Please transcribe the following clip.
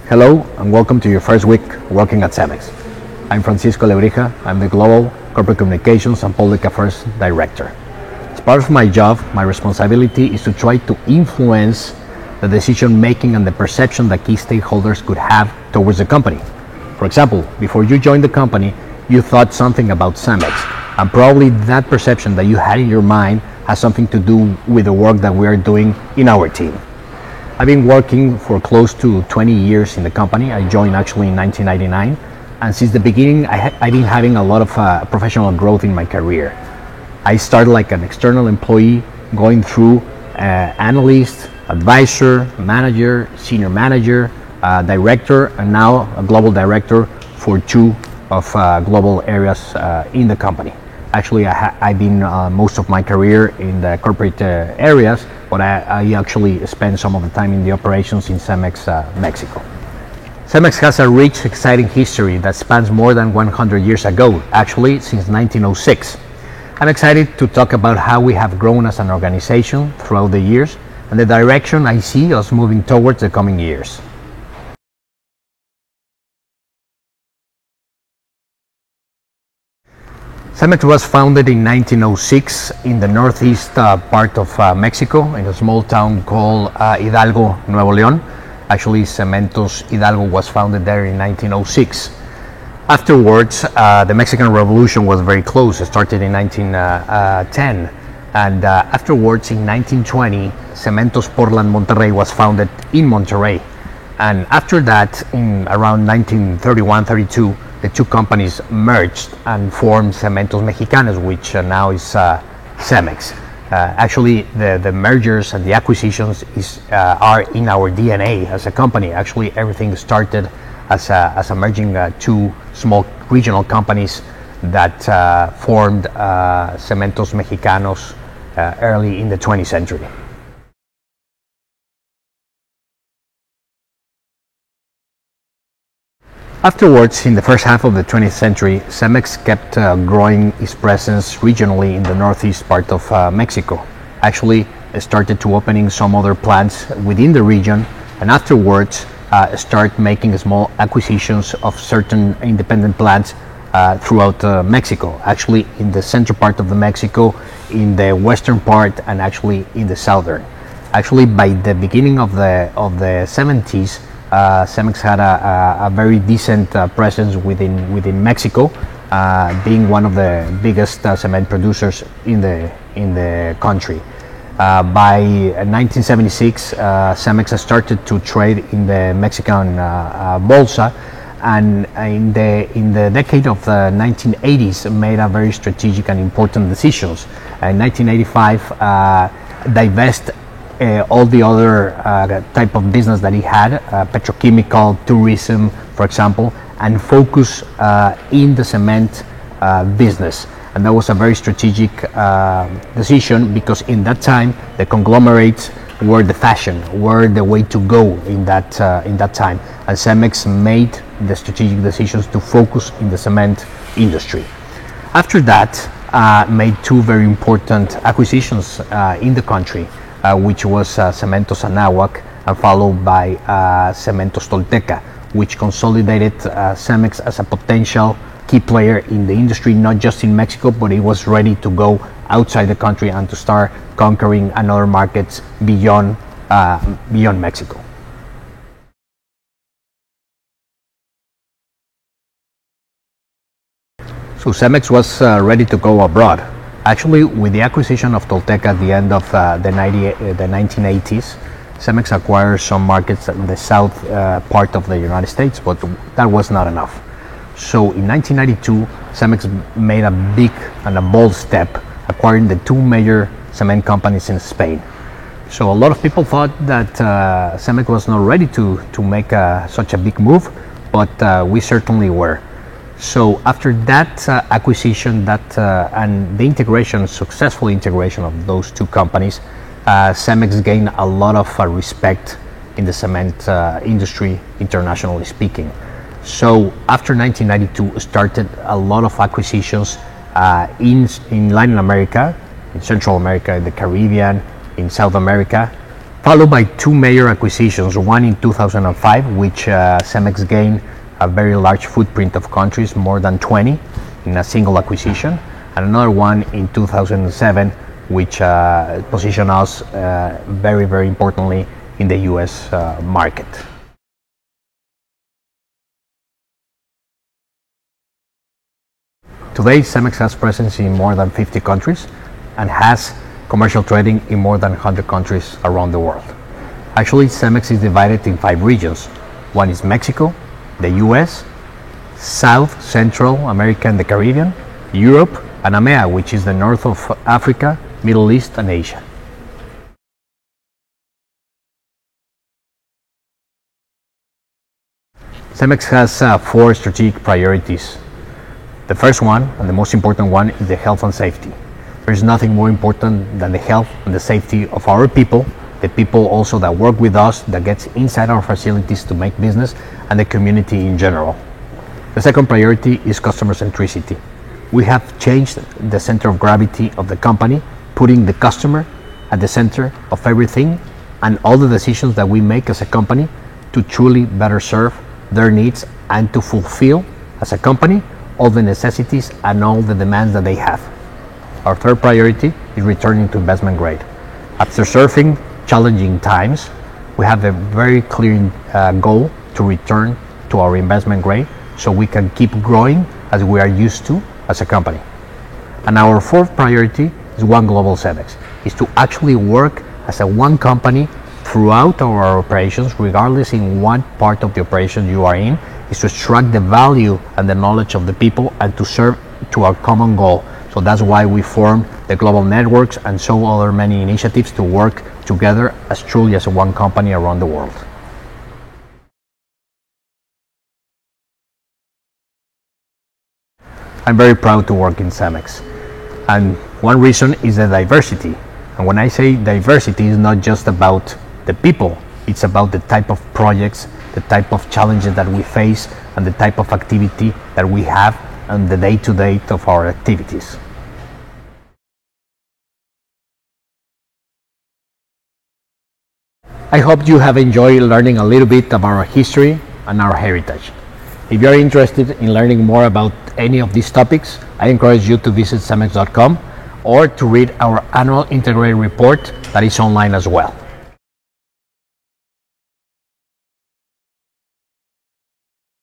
Hello and welcome to your first week working at Cemex. I'm Francisco Lebrija. I'm the Global Corporate Communications and Public Affairs Director. As part of my job, my responsibility is to try to influence the decision making and the perception that key stakeholders could have towards the company. For example, before you joined the company, you thought something about Cemex, and probably that perception that you had in your mind has something to do with the work that we are doing in our team. I've been working for close to 20 years in the company. I joined actually in 1999, and since the beginning I've been having a lot of professional growth in my career. I started like an external employee, going through analyst, advisor, manager, senior manager, director, and now a global director for two of global areas in the company. Actually, I've been most of my career in the corporate areas, but I actually spent some of the time in the operations in Cemex Mexico. Cemex has a rich, exciting history that spans more than 100 years ago, actually since 1906. I'm excited to talk about how we have grown as an organization throughout the years and the direction I see us moving towards the coming years. Cemex was founded in 1906 in the northeast part of Mexico, in a small town called Hidalgo, Nuevo León. Actually, Cementos Hidalgo was founded there in 1906. Afterwards, the Mexican Revolution was very close. It started in 1910. And afterwards, in 1920, Cementos Portland Monterrey was founded in Monterrey. And after that, in around 1931-32, the two companies merged and formed Cementos Mexicanos, which now is Cemex. Actually, the mergers and the acquisitions are in our DNA as a company. Actually, everything started as a merging two small regional companies that formed Cementos Mexicanos early in the 20th century. Afterwards, in the first half of the 20th century, Cemex kept growing its presence regionally in the northeast part of Mexico. Actually, it started to opening some other plants within the region, and afterwards start making small acquisitions of certain independent plants throughout Mexico. Actually, in the central part of the Mexico, in the western part, and actually in the southern. Actually, by the beginning of the 70s, Cemex had a very decent presence within Mexico, being one of the biggest cement producers in the country. By 1976, Cemex started to trade in the Mexican Bolsa, and in the decade of the 1980s made a very strategic and important decisions. In 1985, divest all the other type of business that he had, petrochemical, tourism, for example, and focus in the cement business. And that was a very strategic decision, because in that time the conglomerates were the fashion, were the way to go in that time. And Cemex made the strategic decisions to focus in the cement industry. After that, made two very important acquisitions in the country. Which was Cementos Anáhuac, and followed by Cementos Tolteca, which consolidated Cemex as a potential key player in the industry, not just in Mexico, but it was ready to go outside the country and to start conquering another markets beyond Mexico. So Cemex was ready to go abroad. Actually, with the acquisition of Tolteca at the end of the 1980s, Cemex acquired some markets in the south part of the United States, but that was not enough. So in 1992, Cemex made a big and a bold step, acquiring the two major cement companies in Spain. So a lot of people thought that Cemex was not ready to make such a big move, but we certainly were. So after that acquisition, and the successful integration of those two companies, Cemex gained a lot of respect in the cement industry, internationally speaking. So after 1992, started a lot of acquisitions in Latin America, in Central America, in the Caribbean, in South America, followed by two major acquisitions, one in 2005, which Cemex gained a very large footprint of countries, more than 20 in a single acquisition, and another one in 2007, which positioned us very, very importantly in the US market. Today, Cemex has presence in more than 50 countries and has commercial trading in more than 100 countries around the world. Actually, Cemex is divided in 5 regions. One is Mexico, the US, South, Central America and the Caribbean, Europe, and AMEA, which is the north of Africa, Middle East, and Asia. Cemex has 4 strategic priorities. The first one, and the most important one, is the health and safety. There is nothing more important than the health and the safety of our people, the people also that work with us, that gets inside our facilities to make business, and the community in general. The second priority is customer centricity. We have changed the center of gravity of the company, putting the customer at the center of everything and all the decisions that we make as a company to truly better serve their needs and to fulfill as a company all the necessities and all the demands that they have. Our third priority is returning to investment grade. After surfing challenging times, we have a very clear goal to return to our investment grade so we can keep growing as we are used to as a company. And our fourth priority is One Global Cemex, is to actually work as a one company throughout our operations, regardless in what part of the operation you are in, is to extract the value and the knowledge of the people and to serve to our common goal. So that's why we formed the global networks and so other many initiatives to work together as truly as one company around the world. I'm very proud to work in Cemex, and one reason is the diversity. And when I say diversity, it's not just about the people, it's about the type of projects, the type of challenges that we face, and the type of activity that we have and the day-to-day of our activities. I hope you have enjoyed learning a little bit about our history and our heritage. If you are interested in learning more about any of these topics, I encourage you to visit cemex.com or to read our annual integrated report that is online as well.